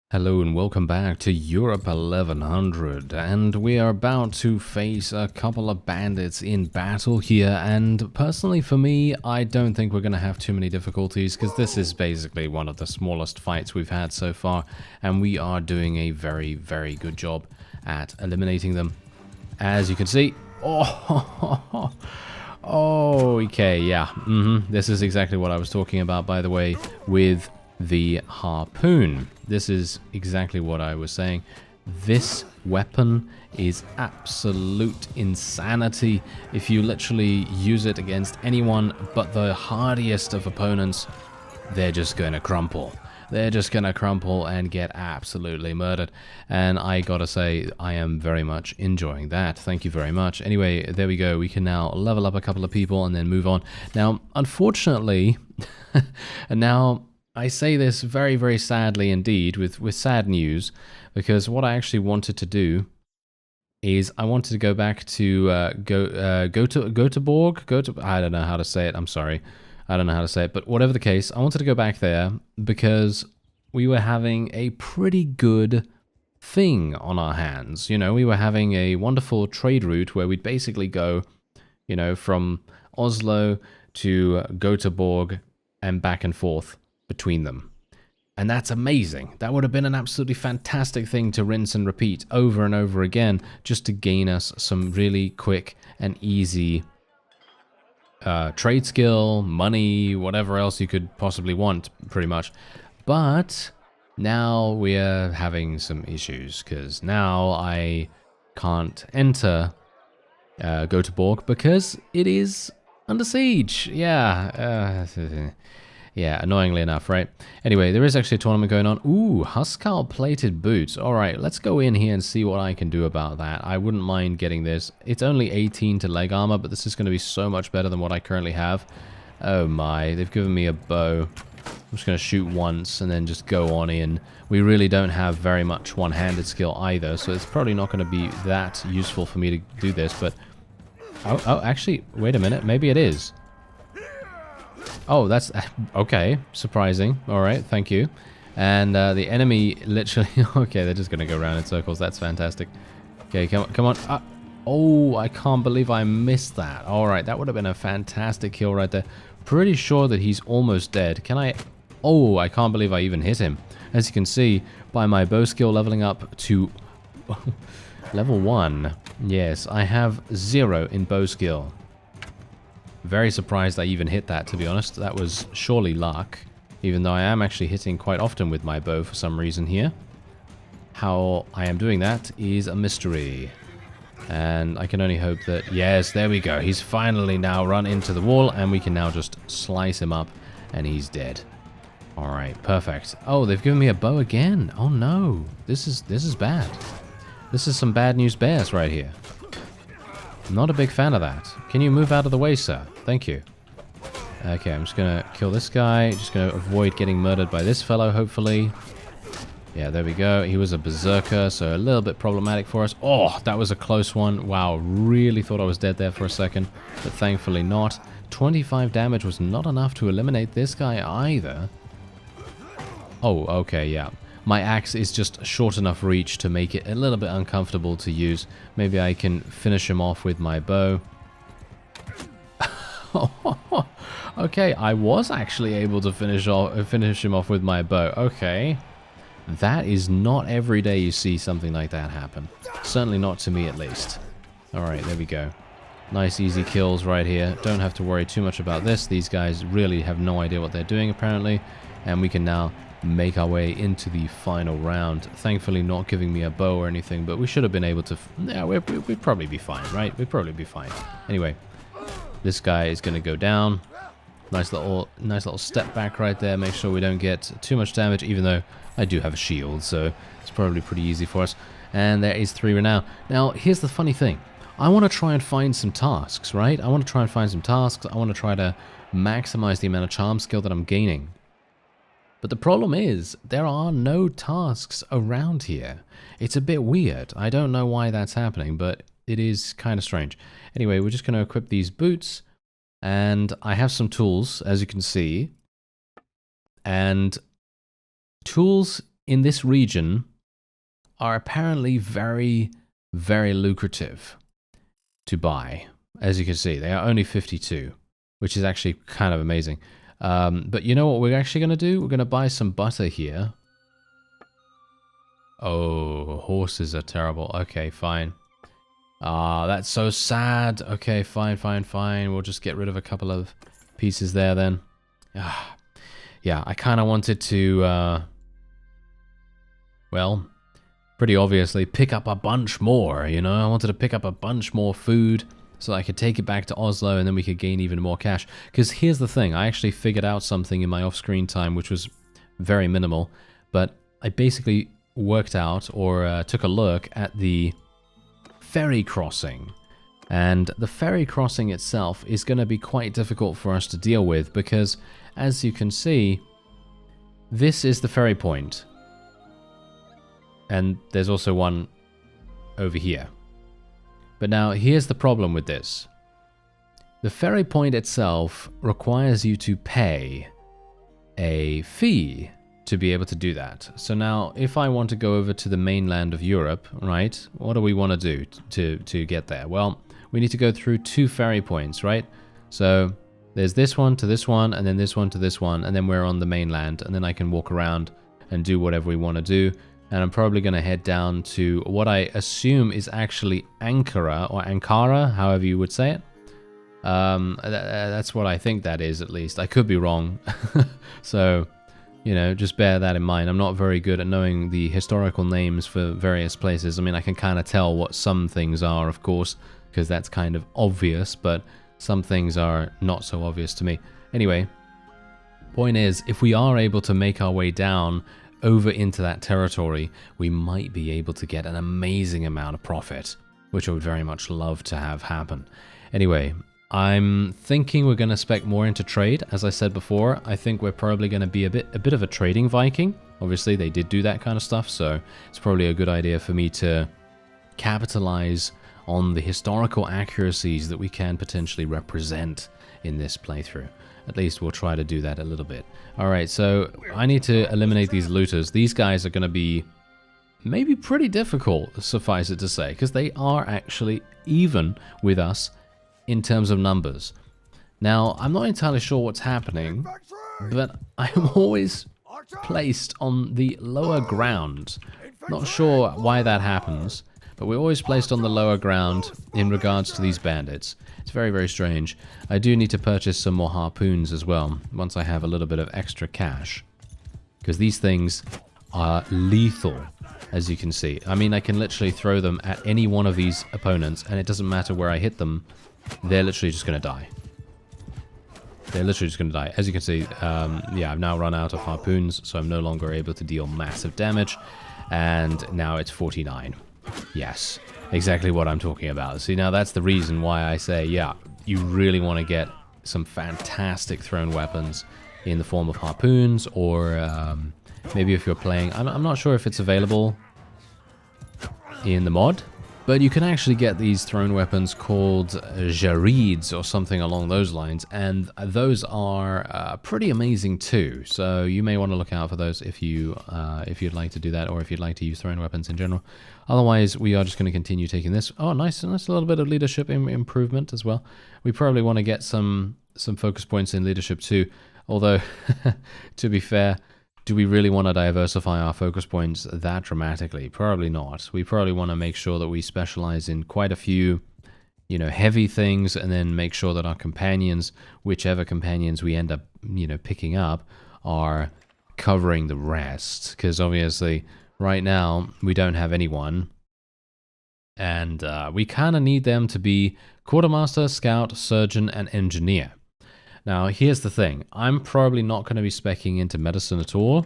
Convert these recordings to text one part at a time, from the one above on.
Hello and welcome back to Europe 1100, and we are about to face a couple of bandits in battle here, and personally for me, I don't think we're going to have too many difficulties, because this is basically one of the smallest fights we've had so far, and we are doing a very, very good job at eliminating them. As you can see, oh, okay, yeah, this is exactly what I was talking about, by the way, with the harpoon. This is exactly what I was saying. This weapon is absolute insanity. If you literally use it against anyone but the hardiest of opponents, they're just going to crumple. They're just going to crumple and get absolutely murdered. And I gotta say, I am very much enjoying that. Thank you very much. Anyway, there we go. We can now level up a couple of people and then move on. Now, unfortunately, and now I say this very, very sadly indeed, with sad news, because what I actually wanted to do is I wanted to go back to Göteborg. I don't know how to say it. I'm sorry, I don't know how to say it. But whatever the case, I wanted to go back there because we were having a pretty good thing on our hands. You know, we were having a wonderful trade route where we'd basically go, you know, from Oslo to Göteborg and back and forth between them. And that's amazing. That would have been an absolutely fantastic thing to rinse and repeat over and over again, just to gain us some really quick and easy trade skill, money, whatever else you could possibly want, pretty much. But now we're having some issues, because now I can't enter Göteborg because it is under siege. Yeah. Yeah, annoyingly enough, right? Anyway, there is actually a tournament going on. Ooh, Huscarl plated boots. All right, let's go in here and see what I can do about that. I wouldn't mind getting this. It's only 18 to leg armor, but this is going to be so much better than what I currently have. Oh my, they've given me a bow. I'm just going to shoot once and then just go on in. We really don't have very much one-handed skill either, so it's probably not going to be that useful for me to do this, but... Oh, actually, wait a minute. Maybe it is. Oh, that's... okay, surprising. Alright, thank you. And the enemy literally... okay, they're just going to go around in circles. That's fantastic. Okay, come on. Oh, I can't believe I missed that. Alright, that would have been a fantastic kill right there. Pretty sure that he's almost dead. Can I... Oh, I can't believe I even hit him. As you can see, by my bow skill leveling up to... level 1. Yes, I have 0 in bow skill. Very surprised I even hit that, to be honest. That was surely luck, even though I am actually hitting quite often with my bow for some reason here. How I am doing that is a mystery. And I can only hope that... Yes, there we go. He's finally now run into the wall, and we can now just slice him up, and he's dead. Alright, perfect. Oh, they've given me a bow again. Oh no. This is bad. This is some bad news bears right here. Not a big fan of that. Can you move out of the way, sir? Thank you. Okay, I'm just going to kill this guy. Just going to avoid getting murdered by this fellow, hopefully. Yeah, there we go. He was a berserker, so a little bit problematic for us. Oh, that was a close one. Wow, really thought I was dead there for a second, but thankfully not. 25 damage was not enough to eliminate this guy either. Oh, okay, yeah. My axe is just short enough reach to make it a little bit uncomfortable to use. Maybe I can finish him off with my bow. Okay, I was actually able to finish him off with my bow. Okay. That is not every day you see something like that happen. Certainly not to me, at least. Alright, there we go. Nice, easy kills right here. Don't have to worry too much about this. These guys really have no idea what they're doing, apparently. And we can now make our way into the final round. Thankfully not giving me a bow or anything, but we should have been able to... Yeah, we'd probably be fine, right? We'd probably be fine. Anyway, this guy is going to go down. Nice little step back right there. Make sure we don't get too much damage, even though I do have a shield, so it's probably pretty easy for us. And there is 3 renown. Now, here's the funny thing. I want to try and find some tasks, right? I want to try and find some tasks. I want to try to maximize the amount of charm skill that I'm gaining. But the problem is, there are no tasks around here. It's a bit weird. I don't know why that's happening, but it is kind of strange. Anyway, we're just going to equip these boots, and I have some tools, as you can see. And tools in this region are apparently very, very lucrative to buy. As you can see, they are only 52, which is actually kind of amazing. But you know what we're actually going to do? We're going to buy some butter here. Oh, horses are terrible. Okay, fine. That's so sad. Okay, fine. We'll just get rid of a couple of pieces there then. Yeah, I kind of wanted to, well, pretty obviously pick up a bunch more, you know? I wanted to pick up a bunch more food so I could take it back to Oslo and then we could gain even more cash. Because here's the thing, I actually figured out something in my off-screen time which was very minimal, but I basically worked out or took a look at the ferry crossing. And the ferry crossing itself is going to be quite difficult for us to deal with because, as you can see, this is the ferry point. And there's also one over here. But now, here's the problem with this. The ferry point itself requires you to pay a fee to be able to do that. So now, if I want to go over to the mainland of Europe, right, what do we want to do to get there? Well, we need to go through 2 ferry points, right? So there's this one to this one, and then this one to this one, and then we're on the mainland, and then I can walk around and do whatever we want to do. And I'm probably going to head down to what I assume is actually Ankara, or Ankara, however you would say it. That's what I think that is, at least. I could be wrong. So, you know, just bear that in mind. I'm not very good at knowing the historical names for various places. I mean, I can kind of tell what some things are, of course, because that's kind of obvious, but some things are not so obvious to me. Anyway, point is, if we are able to make our way down over into that territory, we might be able to get an amazing amount of profit, which I would very much love to have happen. Anyway, I'm thinking we're going to spec more into trade. As I said before, I think we're probably going to be a bit of a trading Viking. Obviously, they did do that kind of stuff, so it's probably a good idea for me to capitalize on the historical accuracies that we can potentially represent in this playthrough. At least we'll try to do that a little bit. Alright, so I need to eliminate these looters. These guys are going to be maybe pretty difficult, suffice it to say, because they are actually even with us in terms of numbers. Now, I'm not entirely sure what's happening, but I'm always placed on the lower ground. Not sure why that happens, but we're always placed on the lower ground in regards to these bandits. It's very, very strange. I do need to purchase some more harpoons as well, once I have a little bit of extra cash. Because these things are lethal, as you can see. I mean, I can literally throw them at any one of these opponents, and it doesn't matter where I hit them, they're literally just going to die. They're literally just going to die. As you can see, yeah, I've now run out of harpoons, so I'm no longer able to deal massive damage. And now it's 49. Yes, exactly what I'm talking about. See, now that's the reason why I say, yeah, you really want to get some fantastic thrown weapons in the form of harpoons, or maybe if you're playing... I'm not sure if it's available in the mod, but you can actually get these thrown weapons called Jarids or something along those lines, and those are pretty amazing too. So you may want to look out for those if you'd like to do that, or if you'd like to use thrown weapons in general. Otherwise, we are just going to continue taking this. Oh, nice little bit of leadership improvement as well. We probably want to get some focus points in leadership too. Although, to be fair, do we really want to diversify our focus points that dramatically? Probably not. We probably want to make sure that we specialize in quite a few, you know, heavy things, and then make sure that our companions, whichever companions we end up, you know, picking up, are covering the rest. Because obviously, right now, we don't have anyone. And we kind of need them to be quartermaster, scout, surgeon, and engineer. Now, here's the thing. I'm probably not going to be speccing into medicine at all,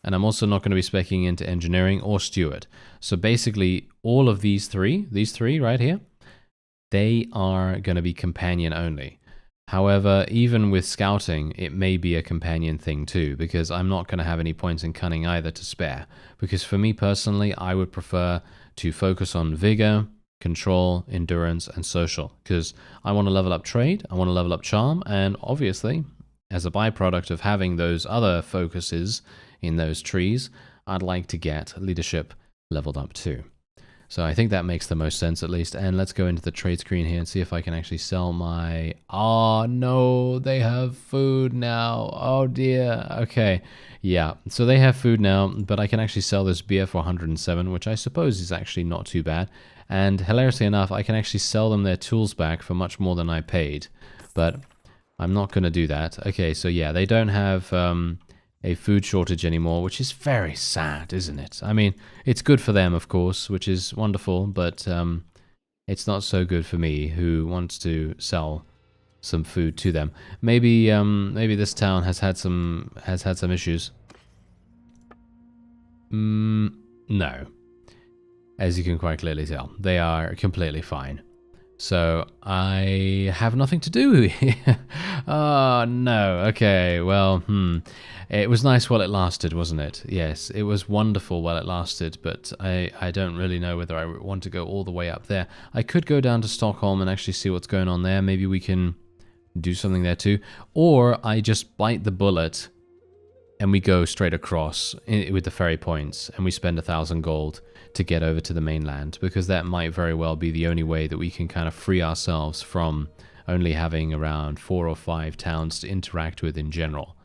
and I'm also not going to be speccing into engineering or steward. So basically, all of these three right here, they are going to be companion only. However, even with scouting, it may be a companion thing too, because I'm not going to have any points in cunning either to spare. Because for me personally, I would prefer to focus on vigor, control, endurance, and social, because I want to level up trade, I want to level up charm, and obviously, as a byproduct of having those other focuses in those trees, I'd like to get leadership leveled up too. So I think that makes the most sense at least. And let's go into the trade screen here and see if I can actually sell my... Oh no, they have food now. Oh dear. Okay. Yeah, so they have food now, but I can actually sell this beer for 107, which I suppose is actually not too bad. And hilariously enough, I can actually sell them their tools back for much more than I paid. But I'm not going to do that. Okay, so yeah, they don't have... a food shortage anymore, which is very sad, isn't it? I mean, it's good for them, of course, which is wonderful, but it's not so good for me, who wants to sell some food to them. Maybe maybe this town has had some issues. No, as you can quite clearly tell, they are completely fine. So I have nothing to do here. Oh no. Okay. Well, it was nice while it lasted, wasn't it? Yes, it was wonderful while it lasted, but I don't really know whether I want to go all the way up there. I could go down to Stockholm and actually see what's going on there. Maybe we can do something there too. Or I just bite the bullet and we go straight across with the ferry points and we spend 1,000 gold to get over to the mainland, because that might very well be the only way that we can kind of free ourselves from only having around 4 or 5 towns to interact with in general.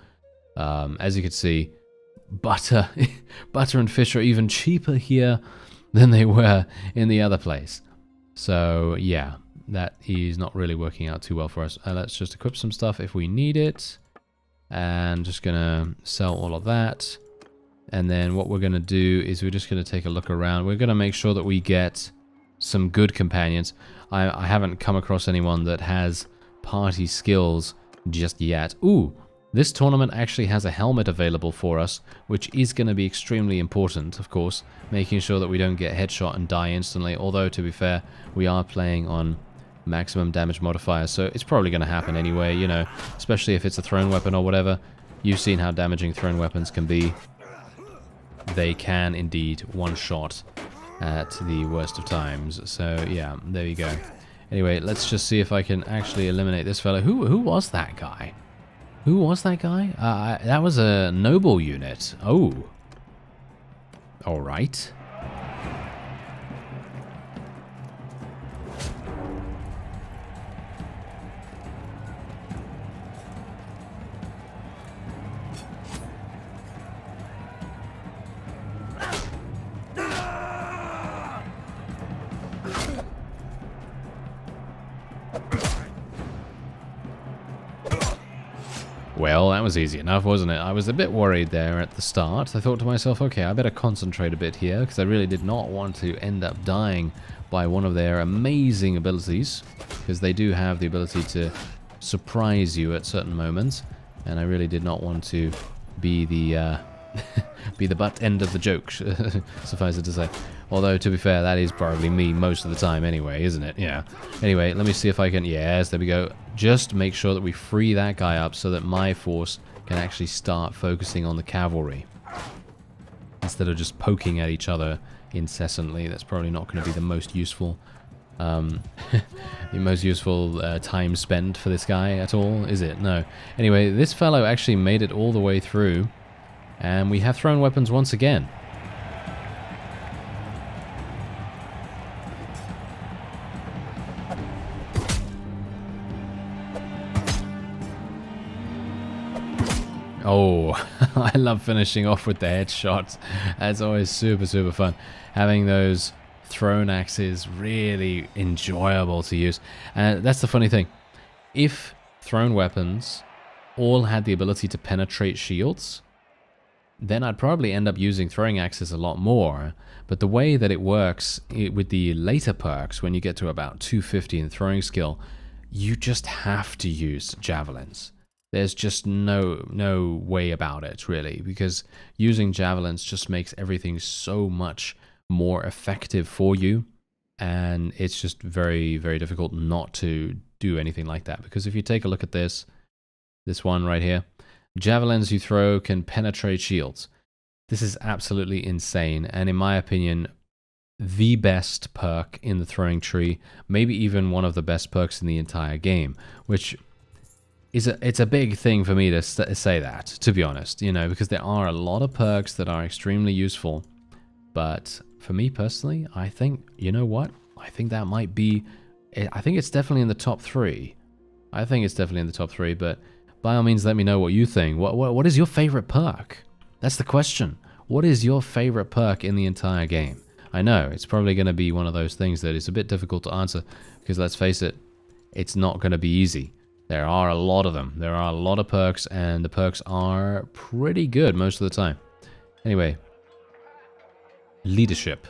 As you can see, butter and fish are even cheaper here than they were in the other place. So yeah, that is not really working out too well for us. Let's just equip some stuff if we need it. And just gonna sell all of that. And then what we're gonna do is we're just gonna take a look around. We're gonna make sure that we get some good companions. I haven't come across anyone that has party skills just yet. Ooh, this tournament actually has a helmet available for us, which is going to be extremely important, of course, making sure that we don't get headshot and die instantly. Although, to be fair, we are playing on maximum damage modifiers, so it's probably going to happen anyway, you know, especially if it's a thrown weapon or whatever. You've seen how damaging thrown weapons can be. They can indeed one-shot at the worst of times. So yeah, there you go. Anyway, let's just see if I can actually eliminate this fellow. Who was that guy? Who was that guy? That was a noble unit. Oh. All right. Well, that was easy enough, wasn't it? I was a bit worried there at the start. I thought to myself, okay, I better concentrate a bit here, because I really did not want to end up dying by one of their amazing abilities, because they do have the ability to surprise you at certain moments, and I really did not want to be the be the butt end of the joke, suffice it to say. Although, to be fair, that is probably me most of the time anyway, isn't it? Yeah. Anyway, let me see if I can... Yes, there we go. Just make sure that we free that guy up so that my force can actually start focusing on the cavalry. Instead of just poking at each other incessantly. That's probably not going to be the most useful... the most useful time spent for this guy at all, is it? No. Anyway, this fellow actually made it all the way through. And we have thrown weapons once again. Oh, I love finishing off with the headshots. That's always super, super fun. Having those thrown axes really enjoyable to use. That's the funny thing. If thrown weapons all had the ability to penetrate shields, then I'd probably end up using throwing axes a lot more. But the way that it works with the later perks, when you get to about 250 in throwing skill, you just have to use javelins. There's just no way about it, really, because using javelins just makes everything so much more effective for you, and it's just very, very difficult not to do anything like that. Because if you take a look at this one right here, javelins you throw can penetrate shields. This is absolutely insane, and in my opinion, the best perk in the throwing tree, maybe even one of the best perks in the entire game, which it's a big thing for me to say that, to be honest, you know, because there are a lot of perks that are extremely useful. But for me personally, I think, you know what? I think that might be, I think it's definitely in the top 3. I think it's definitely in the top 3, but by all means, let me know what you think. What is your favorite perk? That's the question. What is your favorite perk in the entire game? I know, it's probably going to be one of those things that is a bit difficult to answer, because let's face it, it's not going to be easy. There are a lot of them. There are a lot of perks, and the perks are pretty good most of the time. Anyway, leadership.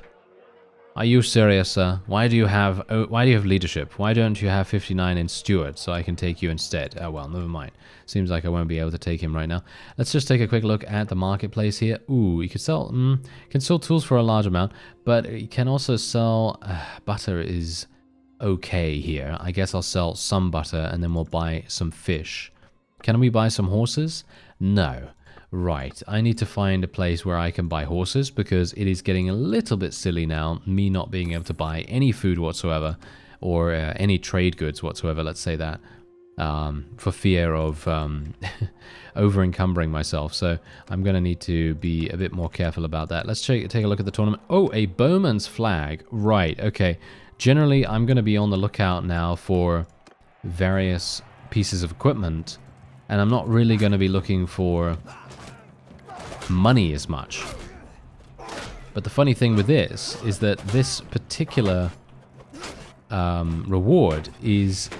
Are you serious, sir? Why do you have leadership? Why don't you have 59 in steward so I can take you instead? Oh well, never mind. Seems like I won't be able to take him right now. Let's just take a quick look at the marketplace here. Ooh, you can sell tools for a large amount, but you can also sell butter is okay here. I guess I'll sell some butter and then we'll buy some fish. Can we buy some horses? No. Right, I need to find a place where I can buy horses, because it is getting a little bit silly now, me not being able to buy any food whatsoever, or any trade goods whatsoever, let's say that, for fear of over-encumbering myself. So I'm going to need to be a bit more careful about that. Let's take a look at the tournament. Oh, a bowman's flag. Right, okay. Generally, I'm going to be on the lookout now for various pieces of equipment, and I'm not really going to be looking for money as much. But the funny thing with this is that this particular reward is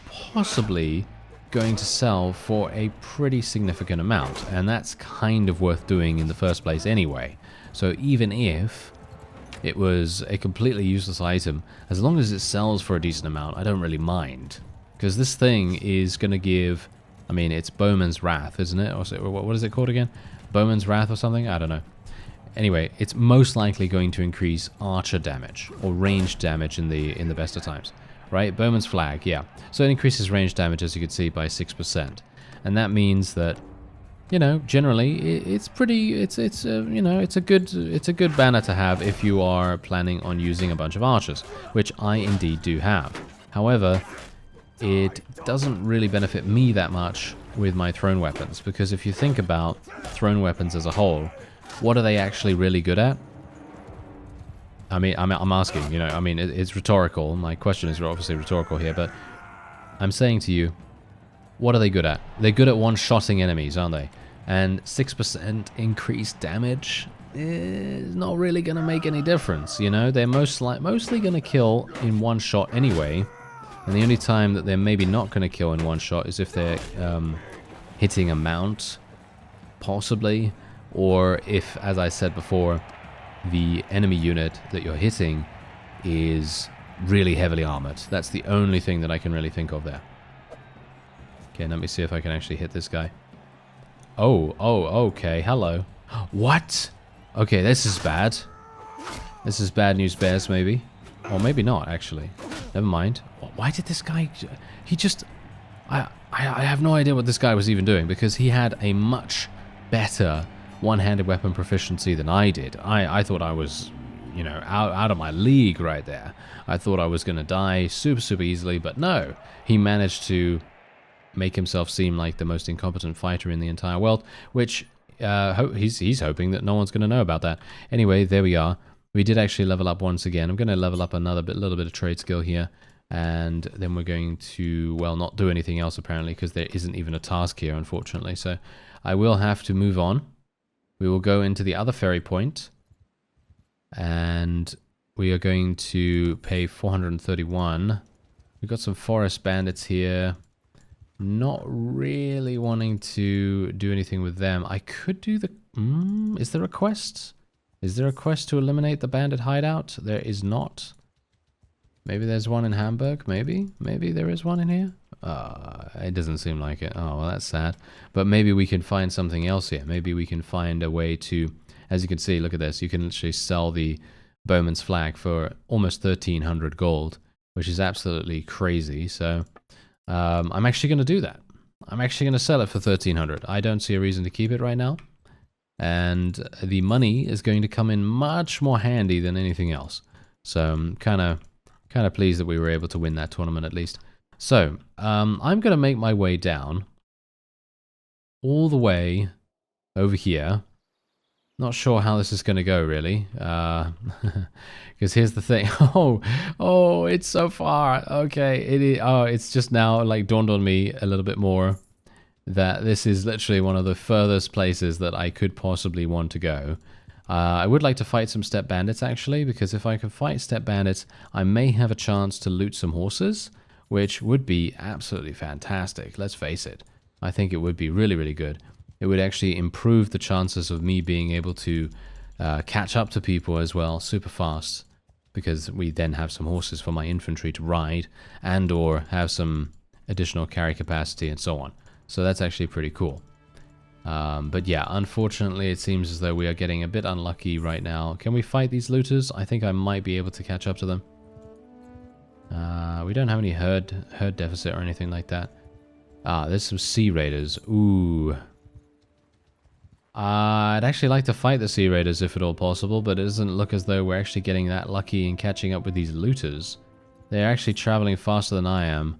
possibly going to sell for a pretty significant amount, and that's kind of worth doing in the first place anyway. So even if it was a completely useless item, as long as it sells for a decent amount, I don't really mind, because this thing is going to give, I mean, it's Bowman's Wrath, isn't it? Or what is it called again? Bowman's Wrath or something? I don't know. Anyway, it's most likely going to increase archer damage, or range damage in the best of times. Right? Bowman's Flag, yeah. So it increases range damage, as you can see, by 6%. And that means that, you know, generally, it's pretty, you know, it's a good banner to have if you are planning on using a bunch of archers, which I indeed do have. However, it doesn't really benefit me that much with my thrown weapons, because if you think about thrown weapons as a whole, what are they actually really good at? I mean, I'm asking, you know, I mean, it's rhetorical. My question is obviously rhetorical here, but I'm saying to you, what are they good at? They're good at one-shotting enemies, aren't they? And 6% increased damage is not really going to make any difference, you know? They're mostly going to kill in one shot anyway. And the only time that they're maybe not going to kill in one shot is if they're hitting a mount, possibly, or if, as I said before, the enemy unit that you're hitting is really heavily armored. That's the only thing that I can really think of there. Okay, let me see if I can actually hit this guy. Oh, okay, hello. What? Okay, this is bad. This is bad news bears, maybe. Or maybe not, actually. Never mind. Why did this guy... He just... I have no idea what this guy was even doing, because he had a much better one-handed weapon proficiency than I did. I thought I was, you know, out of my league right there. I thought I was going to die super easily, but no. He managed to make himself seem like the most incompetent fighter in the entire world, which he's hoping that no one's going to know about that. Anyway, there we are. We did actually level up once again. I'm going to level up little bit of trade skill here. And then we're going to, well, not do anything else apparently, because there isn't even a task here, unfortunately. So I will have to move on. We will go into the other ferry point. And we are going to pay 431. We've got some forest bandits here. Not really wanting to do anything with them. I could do the... is there a quest? Is there a quest to eliminate the bandit hideout? There is not. Maybe there's one in Hamburg, maybe? Maybe there is one in here? It doesn't seem like it. Oh, well, that's sad. But maybe we can find something else here. Maybe we can find a way to... As you can see, look at this. You can literally sell the Bowman's Flag for almost 1,300 gold, which is absolutely crazy. So I'm actually going to do that. I'm actually going to sell it for 1,300. I don't see a reason to keep it right now. And the money is going to come in much more handy than anything else. So I'm kind of pleased that we were able to win that tournament at least. So I'm going to make my way down all the way over here. Not sure how this is going to go, really. Because here's the thing. Oh, it's so far. Okay, it's just now like dawned on me a little bit more that this is literally one of the furthest places that I could possibly want to go. I would like to fight some step bandits, actually, because if I can fight step bandits, I may have a chance to loot some horses, which would be absolutely fantastic. Let's face it. I think it would be really, really good. It would actually improve the chances of me being able to catch up to people as well super fast, because we then have some horses for my infantry to ride and or have some additional carry capacity and so on. So that's actually pretty cool. But yeah, unfortunately it seems as though we are getting a bit unlucky right now. Can we fight these looters? I think I might be able to catch up to them. We don't have any herd deficit or anything like that. There's some sea raiders. Ooh. I'd actually like to fight the sea raiders if at all possible, but it doesn't look as though we're actually getting that lucky in catching up with these looters. They're actually traveling faster than I am.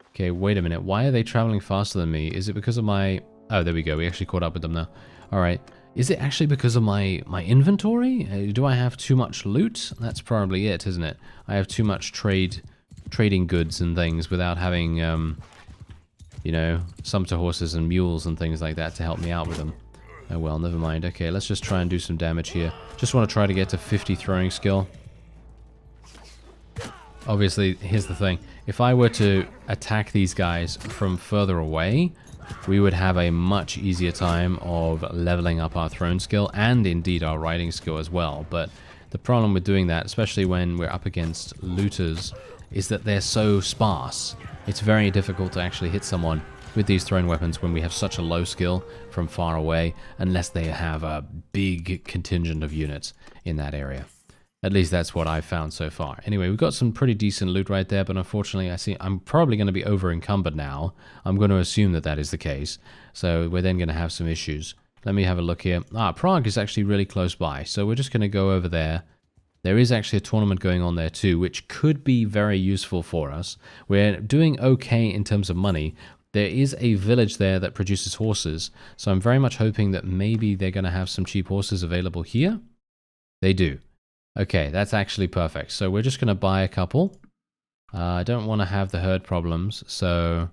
Okay, wait a minute. Why are they traveling faster than me? Is it because of my... Oh, there we go. We actually caught up with them now. Alright. Is it actually because of my inventory? Do I have too much loot? That's probably it, isn't it? I have too much trading goods and things without having, you know, sumpter horses and mules and things like that to help me out with them. Oh well, never mind. Okay, let's just try and do some damage here. Just want to try to get to 50 throwing skill. Obviously, here's the thing. If I were to attack these guys from further away, we would have a much easier time of leveling up our thrown skill and indeed our riding skill as well. But the problem with doing that, especially when we're up against looters, is that they're so sparse. It's very difficult to actually hit someone with these thrown weapons when we have such a low skill from far away, unless they have a big contingent of units in that area. At least that's what I've found so far. Anyway, we've got some pretty decent loot right there, but unfortunately I'm probably going to be over encumbered now. I'm going to assume that that is the case, so we're then going to have some issues. Let me have a look here. Prague is actually really close by, so we're just going to go over there. There is actually a tournament going on there too, which could be very useful for us. We're doing okay in terms of money. There is a village there that produces horses, so I'm very much hoping that maybe they're going to have some cheap horses available here. They do. Okay, that's actually perfect. So we're just going to buy a couple. I don't want to have the herd problems, so...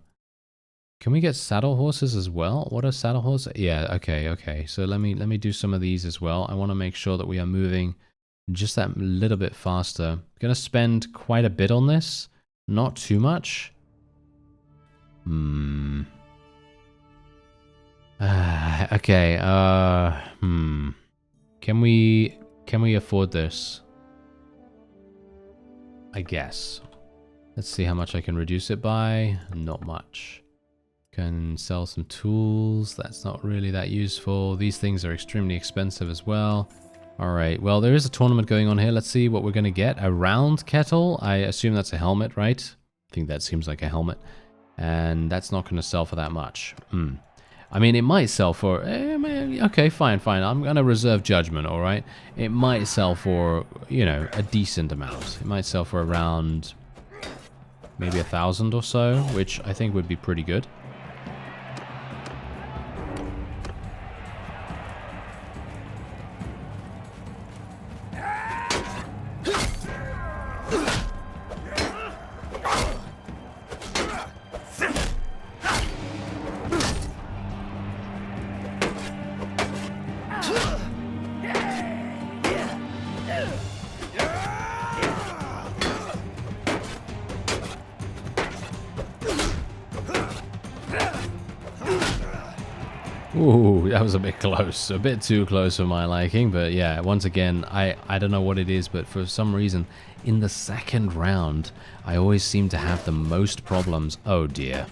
Can we get saddle horses as well? What are saddle horses? Yeah, okay. So let me do some of these as well. I want to make sure that we are moving just that little bit faster. I'm going to spend quite a bit on this. Not too much. Okay, Can we afford this? I guess. Let's see how much I can reduce it by. Not much. Can sell some tools. That's not really that useful. These things are extremely expensive as well. Alright, well, there is a tournament going on here. Let's see what we're going to get. A round kettle. I assume that's a helmet, right? I think that seems like a helmet. And that's not going to sell for that much. I mean, it might sell for... okay, fine. I'm going to reserve judgment, alright? It might sell for, you know, a decent amount. It might sell for around maybe 1,000 or so, which I think would be pretty good. Ooh, that was a bit close. A bit too close for my liking, but yeah, once again, I don't know what it is, but for some reason, in the second round, I always seem to have the most problems. Oh dear.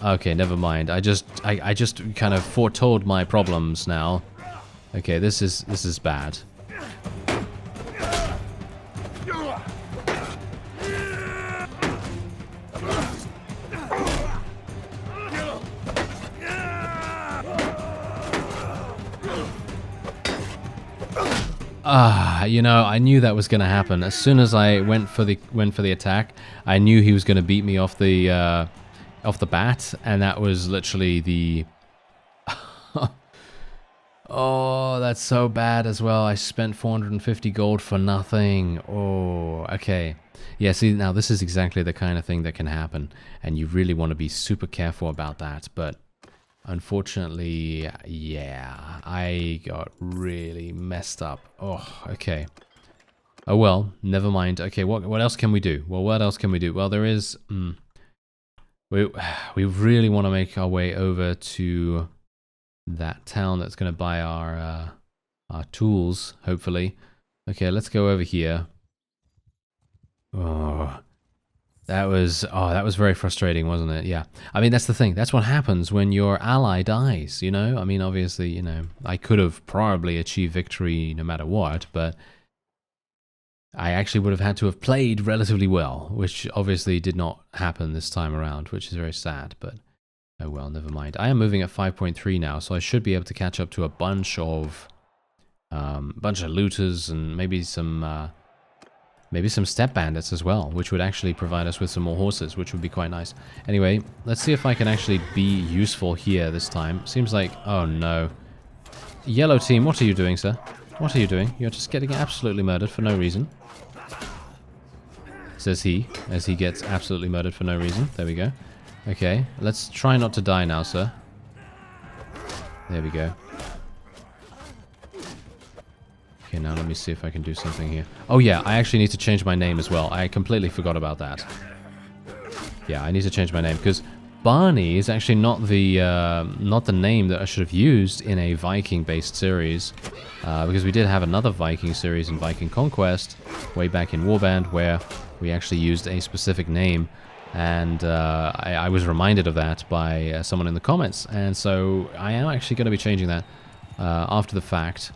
Okay, never mind. I just kind of foretold my problems now. Okay, this is bad. You know, I knew that was going to happen. As soon as I went for the attack, I knew he was going to beat me off the bat, and that was literally the Oh, that's so bad as well. I spent 450 gold for nothing. Oh, okay. Yeah, see, now this is exactly the kind of thing that can happen, and you really want to be super careful about that, but unfortunately, yeah, I got really messed up. Oh, okay. Oh, well, never mind. Okay, what else can we do? Well, what else can we do? Well, there is... we really want to make our way over to that town that's going to buy our tools, hopefully. Okay, let's go over here. Oh, that was very frustrating, wasn't it? Yeah. I mean, that's the thing. That's what happens when your ally dies, you know? I mean, obviously, you know, I could have probably achieved victory no matter what, but I actually would have had to have played relatively well, which obviously did not happen this time around, which is very sad, but oh well, never mind. I am moving at 5.3 now, so I should be able to catch up to a bunch of looters and maybe some step bandits as well, which would actually provide us with some more horses, which would be quite nice. Anyway, let's see if I can actually be useful here this time. Seems like, oh no. Yellow team, what are you doing, sir? What are you doing? You're just getting absolutely murdered for no reason. Says he, as he gets absolutely murdered for no reason. There we go. Okay, let's try not to die now, sir. There we go. Okay, now let me see if I can do something here. Oh yeah, I actually need to change my name as well. I completely forgot about that. Yeah, I need to change my name, because Barney is actually not the name that I should have used in a Viking-based series. Because we did have another Viking series in Viking Conquest, way back in Warband, where we actually used a specific name. And I was reminded of that by someone in the comments, and so I am actually going to be changing that after the fact.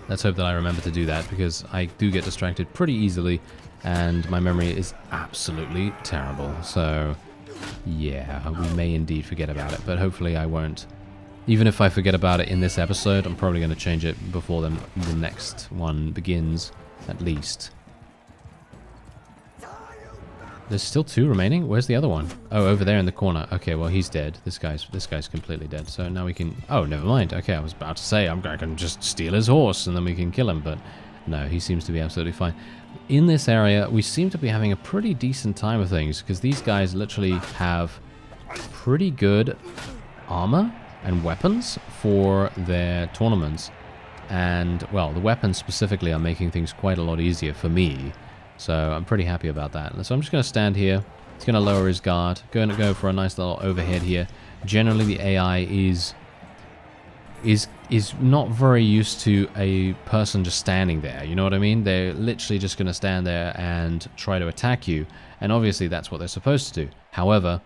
Let's hope that I remember to do that, because I do get distracted pretty easily, and my memory is absolutely terrible. So, yeah, we may indeed forget about it, but hopefully I won't. Even if I forget about it in this episode, I'm probably going to change it before the next one begins, at least. There's still 2 remaining? Where's the other one? Oh, over there in the corner. Okay, well, he's dead. This guy's completely dead. So now we can... Oh, never mind. Okay, I was about to say, I can just steal his horse and then we can kill him, but no, he seems to be absolutely fine. In this area, we seem to be having a pretty decent time of things, because these guys literally have pretty good armor and weapons for their tournaments. And, well, the weapons specifically are making things quite a lot easier for me. So I'm pretty happy about that. So I'm just going to stand here. He's going to lower his guard. Going to go for a nice little overhead here. Generally, the AI is not very used to a person just standing there. You know what I mean? They're literally just going to stand there and try to attack you. And obviously, that's what they're supposed to do. However,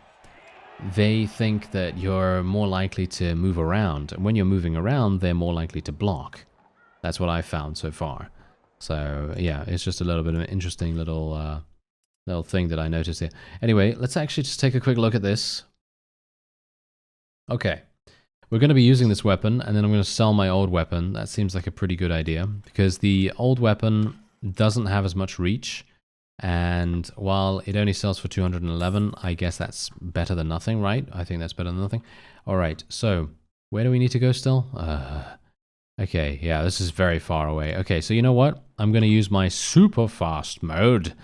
they think that you're more likely to move around. And when you're moving around, they're more likely to block. That's what I've found so far. So, yeah, it's just a little bit of an interesting little thing that I noticed here. Anyway, let's actually just take a quick look at this. Okay. We're going to be using this weapon, and then I'm going to sell my old weapon. That seems like a pretty good idea, because the old weapon doesn't have as much reach, and while it only sells for 211, I guess that's better than nothing, right? I think that's better than nothing. All right, so where do we need to go still? Okay, yeah, this is very far away. Okay, so you know what? I'm going to use my super fast mode,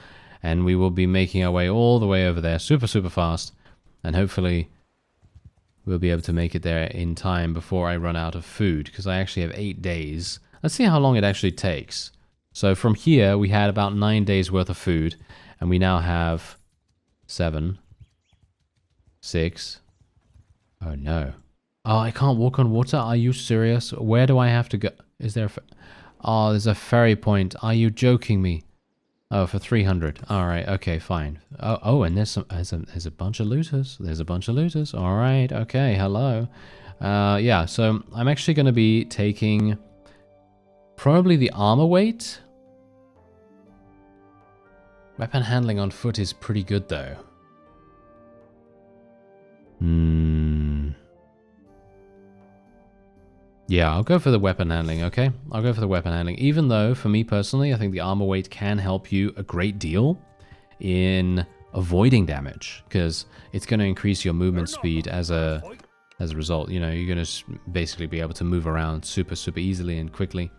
and we will be making our way all the way over there, super fast, and hopefully we'll be able to make it there in time before I run out of food, because I actually have 8 days. Let's see how long it actually takes. So from here, we had about 9 days worth of food, and we now have 7, 6. Oh no. Oh, I can't walk on water? Are you serious? Where do I have to go? Is there a... Oh, there's a ferry point. Are you joking me? Oh, for 300. All right. Okay, fine. Oh, and there's a bunch of looters. There's a bunch of looters. All right. Okay. Hello. Yeah. So I'm actually going to be taking probably the armor weight. Weapon handling on foot is pretty good though. Yeah, I'll go for the weapon handling, okay? I'll go for the weapon handling. Even though, for me personally, I think the armor weight can help you a great deal in avoiding damage, because it's going to increase your movement speed as a as a result. You know, you're going to basically be able to move around super easily and quickly,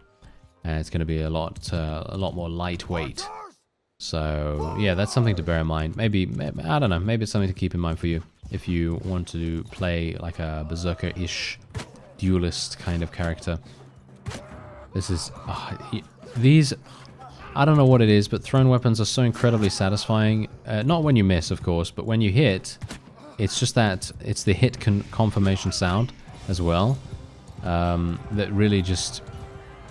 and it's going to be a lot more lightweight. So yeah, that's something to bear in mind. Maybe I don't know, maybe it's something to keep in mind for you if you want to play like a berserker-ish duelist kind of character. This is these, I don't know what it is, but thrown weapons are so incredibly satisfying. Not when you miss, of course, but when you hit, it's just that it's the hit confirmation sound as well that really just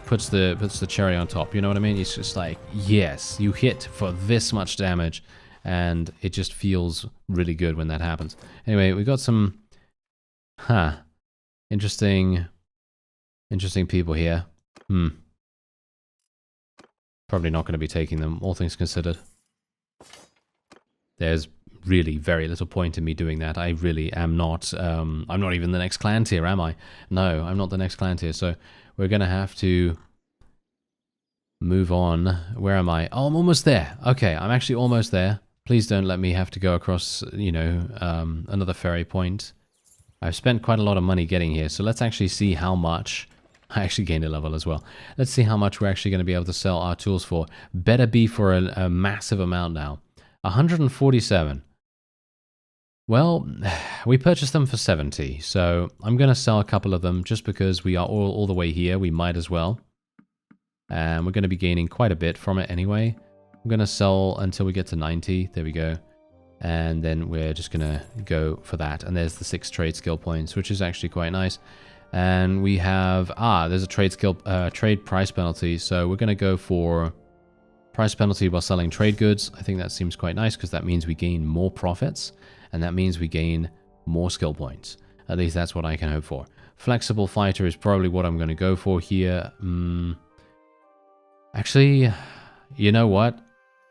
puts the cherry on top. You know what I mean? It's just like, yes, you hit for this much damage, and it just feels really good when that happens. Anyway, we got some interesting people here. Probably not going to be taking them, all things considered. There's really very little point in me doing that. I really am not. I'm not even the next clan tier, am I? No, I'm not the next clan tier. So we're going to have to move on. Where am I? Oh, I'm almost there. Okay, I'm actually almost there. Please don't let me have to go across, you know, another ferry point. I've spent quite a lot of money getting here, so let's actually see how much. I actually gained a level as well. Let's see how much we're actually going to be able to sell our tools for. Better be for a massive amount now. 147. Well, we purchased them for 70, so I'm going to sell a couple of them just because we are all the way here. We might as well. And we're going to be gaining quite a bit from it anyway. I'm going to sell until we get to 90. There we go. And then we're just going to go for that. And there's the 6 trade skill points, which is actually quite nice. And we have, there's a trade price penalty. So we're going to go for price penalty while selling trade goods. I think that seems quite nice because that means we gain more profits. And that means we gain more skill points. At least that's what I can hope for. Flexible fighter is probably what I'm going to go for here. Actually, you know what?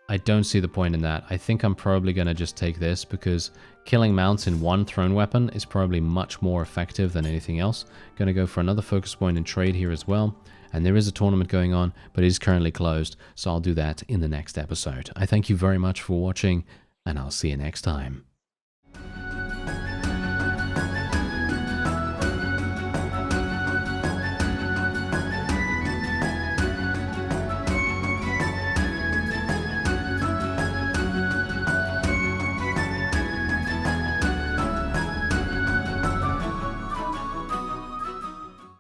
I don't see the point in that. I think I'm probably going to just take this because killing mounts in one thrown weapon is probably much more effective than anything else. Going to go for another focus point in trade here as well. And there is a tournament going on, but it is currently closed. So I'll do that in the next episode. I thank you very much for watching, and I'll see you next time.